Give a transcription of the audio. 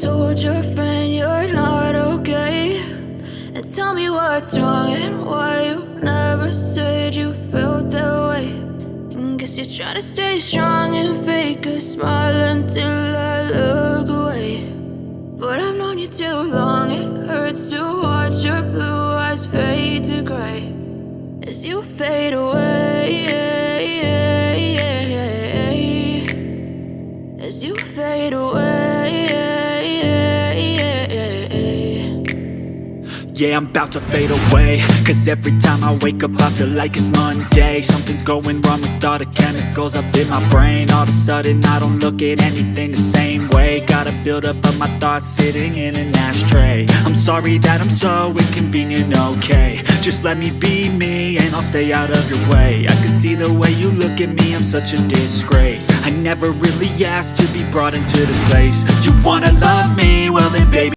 told your friend you're not okay? And tell me what's wrong and why you never said you felt that way. And guess you're trying to stay strong and fake a smile until I look away. But I've known you too long, it hurts to watch your blue eyes fade to gray as you fade away, as you fade away. Yeah, I'm about to fade away, cause every time I wake up I feel like it's Monday. Something's going wrong with all the chemicals up in my brain. All of a sudden I don't look at anything the same way. Gotta build up of my thoughts sitting in an ashtray. I'm sorry that I'm so inconvenient, okay? Just let me be me and I'll stay out of your way. I can see the way you look at me, I'm such a disgrace. I never really asked to be brought into this place. You wanna love me? Well,